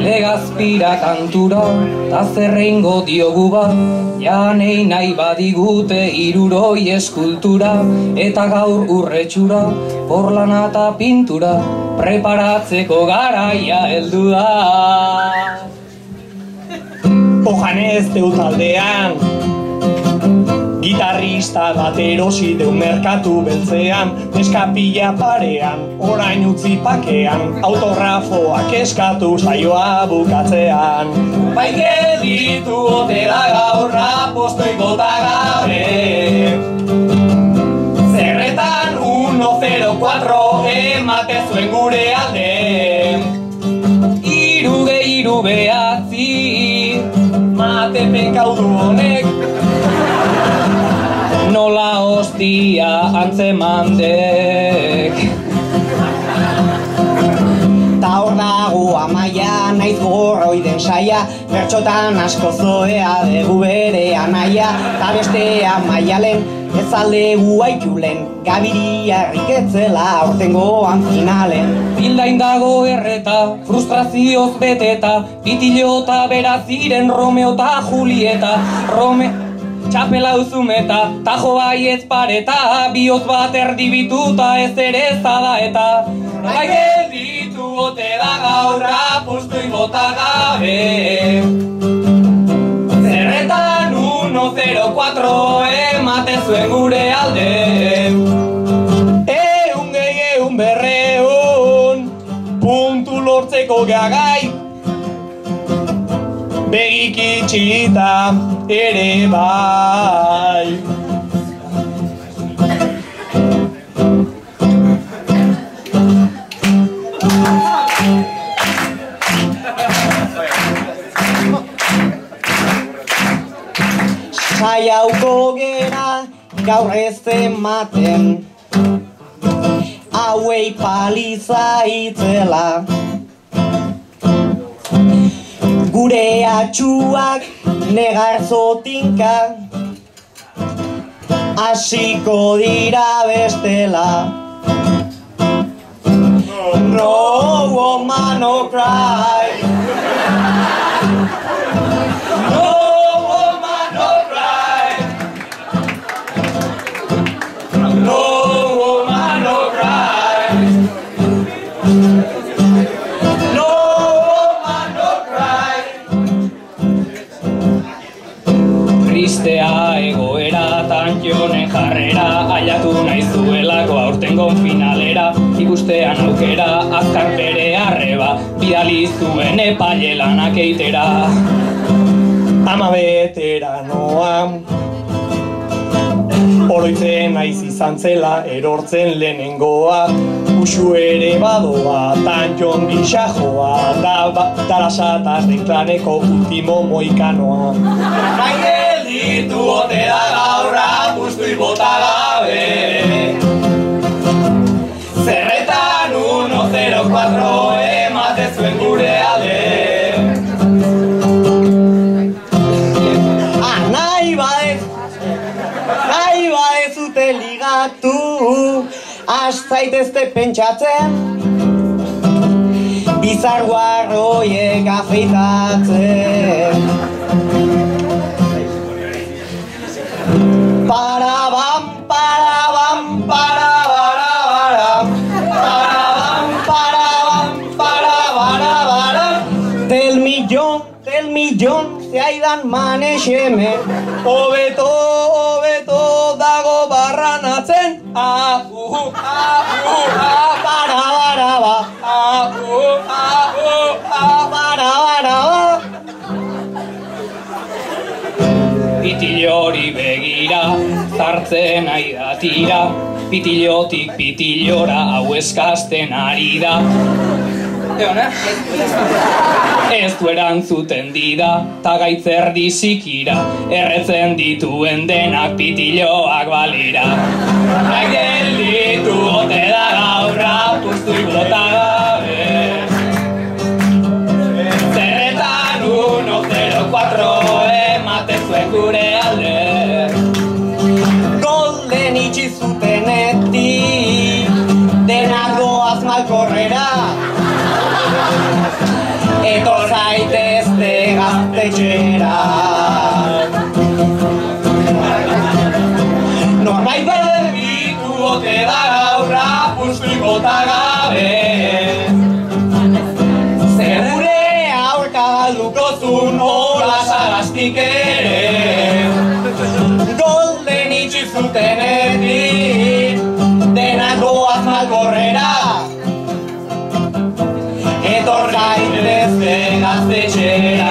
Legazpira kantura, ta zerreingo diogu bat, janei nahi badigute 300 eskultura, eta gaur urretxura, porlana eta pintura, preparatzeko garaia heldu da. Ojanez deu taldean, gitarrista bat erosi deu merkatu beltzean, neskapila parean, orain utzi pakean, autografoak eskatu saioa bukatzean. Bai gelditu ote da gaurra postoi bota gabe, zerretan 104 emate zuen gure alde, 3 behatzi mate penkaudu honek, nola hostia antzemandek. Ta hor dago Amaia, naiz gorroiden saia, bertxotan asko zoea dugu bere anaia, ta bestea Maialen ez aldegu aitulen, gabiria erriketzela aurtengoan finalen. Bildain dago erreta, frustrazioz beteta, pitilota beraziren Romeo eta Julieta, txapela uzumeta, tajo baietz pareta, bihotz bat erdibituta ez ere zada eta. Bai gelditu ote da gaurra postoi bota gabe, zerretan 104 emate zuen gure alde, 100 puntu lortzeko gagai, begik itxita ere bai. Saiauko gera gaur ez ematen, hauei paliza itzela, gure atxuak negarzotinka, hasiko dira bestela. No woman no cry, no woman no cry, no woman no cry, no woman no cry. Tristea egoera tantionen jarrera, aiatu nahi zuelako aurtengon finalera, ikustean aukera azkar bere arreba, bidali zuen epaile lanak eitera. Ama veteranoa, oroitzen naiz izan zela erortzen lehenengoa, usu ere badoa, tantion gisa joa, darasatarren klaneko ultimo moikanoa. Bai gelditu ote da gaurra pustui bota gabe, zerretan 104 emate zuen gure alde. Nahi badezute ligatu, has zaitezte pentsatzen, bizarguarroiek afeitatzen. Parabam, parabam, parabarabaram, parabam, parabam, parabarabaram, del millón, zeaidan manexeme, Hobeto dago barranatzen, barabaraba, barabaraba. Pitilori begira, zartzen nahi da tira, pitillotik pitillora hau eskasten ari da. Ez du erantzuten dida, ta gaitzer dizikira, erretzen dituen denak pitilloak balira. Bai gelditu ote da gaurra pustui bota gabe, zerretan 104 emate zuen gure alde. Golden itxi zutenetik, malkorrera. Etor zaitezte gaztetxera. Norbait berbitu ote da gaur apustuko ta gabe. Zer gure aurka galduko zun hola sagaztik ere. Golden itxi zutenetik denak goaz malkorrera. Etor zaitezte gaztetxera.